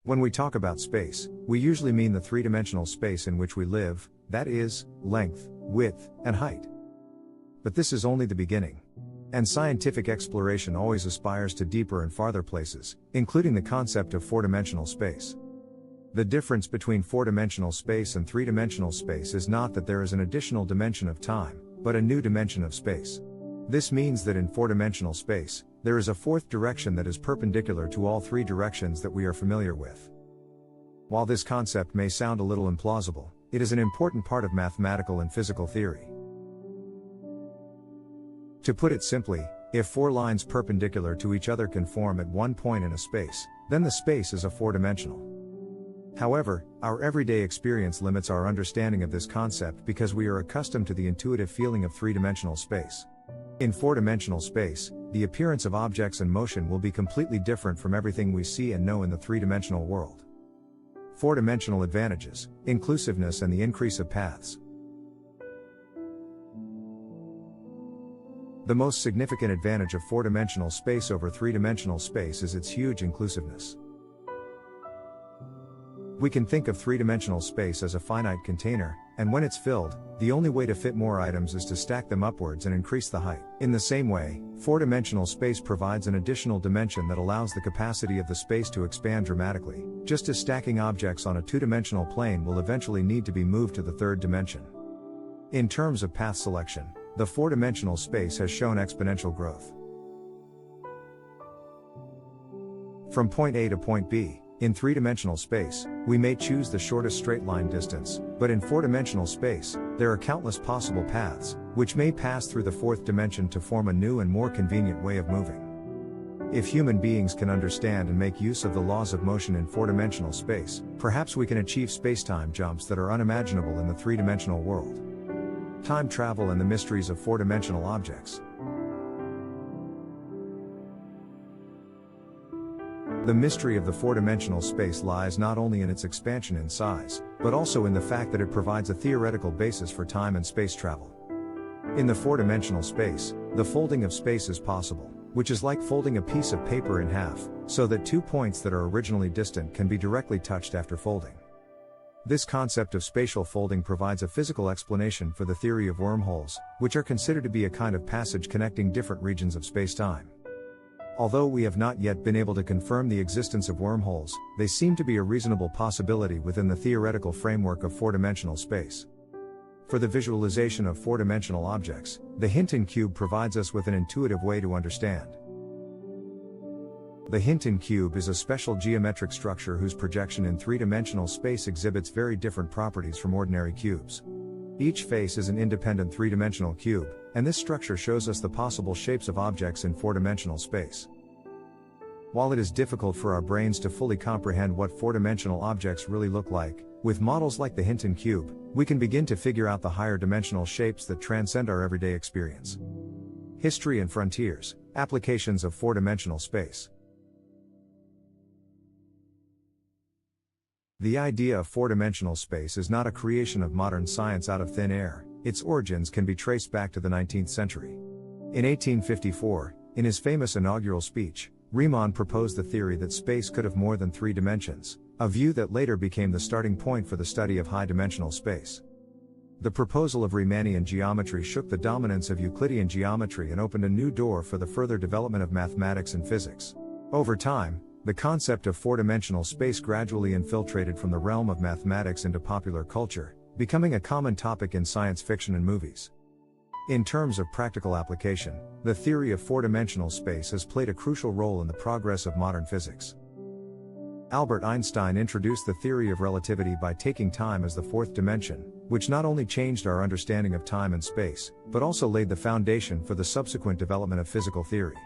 When we talk about space, we usually mean the three-dimensional space in which we live, that is, length, width, and height. But this is only the beginning. And scientific exploration always aspires to deeper and farther places, including the concept of four-dimensional space. The difference between four-dimensional space and three-dimensional space is not that there is an additional dimension of time, but a new dimension of space. This means that in four-dimensional space, there is a fourth direction that is perpendicular to all three directions that we are familiar with. While this concept may sound a little implausible, it is an important part of mathematical and physical theory. To put it simply, if four lines perpendicular to each other can form at one point in a space, then the space is a four-dimensional. However, our everyday experience limits our understanding of this concept because we are accustomed to the intuitive feeling of three-dimensional space. In four-dimensional space, the appearance of objects and motion will be completely different from everything we see and know in the three-dimensional world. Four-dimensional advantages: inclusiveness and the increase of paths. The most significant advantage of four-dimensional space over three-dimensional space is its huge inclusiveness. We can think of three-dimensional space as a finite container, and when it's filled, the only way to fit more items is to stack them upwards and increase the height. In the same way, four-dimensional space provides an additional dimension that allows the capacity of the space to expand dramatically, just as stacking objects on a two-dimensional plane will eventually need to be moved to the third dimension. In terms of path selection, the four-dimensional space has shown exponential growth. From point A to point B, in three-dimensional space, we may choose the shortest straight-line distance, but in four-dimensional space, there are countless possible paths, which may pass through the fourth dimension to form a new and more convenient way of moving. If human beings can understand and make use of the laws of motion in four-dimensional space, perhaps we can achieve spacetime jumps that are unimaginable in the three-dimensional world. Time travel and the mysteries of four-dimensional objects. The mystery of the four-dimensional space lies not only in its expansion in size, but also in the fact that it provides a theoretical basis for time and space travel. In the four-dimensional space, the folding of space is possible, which is like folding a piece of paper in half, so that 2 points that are originally distant can be directly touched after folding. This concept of spatial folding provides a physical explanation for the theory of wormholes, which are considered to be a kind of passage connecting different regions of spacetime. Although we have not yet been able to confirm the existence of wormholes, they seem to be a reasonable possibility within the theoretical framework of four-dimensional space. For the visualization of four-dimensional objects, the Hinton Cube provides us with an intuitive way to understand. The Hinton Cube is a special geometric structure whose projection in three-dimensional space exhibits very different properties from ordinary cubes. Each face is an independent three-dimensional cube, and this structure shows us the possible shapes of objects in four-dimensional space. While it is difficult for our brains to fully comprehend what four-dimensional objects really look like, with models like the Hinton Cube, we can begin to figure out the higher dimensional shapes that transcend our everyday experience. History and frontiers, applications of four-dimensional space. The idea of four-dimensional space is not a creation of modern science out of thin air. Its origins can be traced back to the 19th century. In 1854, in his famous inaugural speech, Riemann proposed the theory that space could have more than three dimensions, a view that later became the starting point for the study of high-dimensional space. The proposal of Riemannian geometry shook the dominance of Euclidean geometry and opened a new door for the further development of mathematics and physics. Over time, the concept of four-dimensional space gradually infiltrated from the realm of mathematics into popular culture, becoming a common topic in science fiction and movies. In terms of practical application, the theory of four-dimensional space has played a crucial role in the progress of modern physics. Albert Einstein introduced the theory of relativity by taking time as the fourth dimension, which not only changed our understanding of time and space, but also laid the foundation for the subsequent development of physical theory.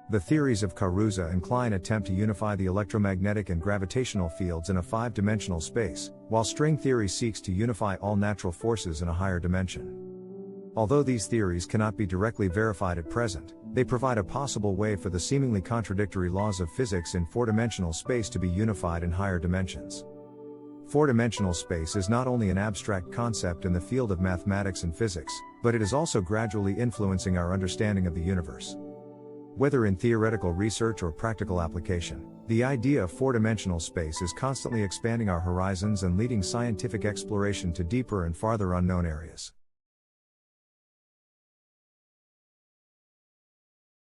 The theories of Caruza and Klein attempt to unify the electromagnetic and gravitational fields in a five-dimensional space, while string theory seeks to unify all natural forces in a higher dimension. Although these theories cannot be directly verified at present, they provide a possible way for the seemingly contradictory laws of physics in four-dimensional space to be unified in higher dimensions. Four-dimensional space is not only an abstract concept in the field of mathematics and physics, but it is also gradually influencing our understanding of the universe. Whether in theoretical research or practical application, the idea of four-dimensional space is constantly expanding our horizons and leading scientific exploration to deeper and farther unknown areas.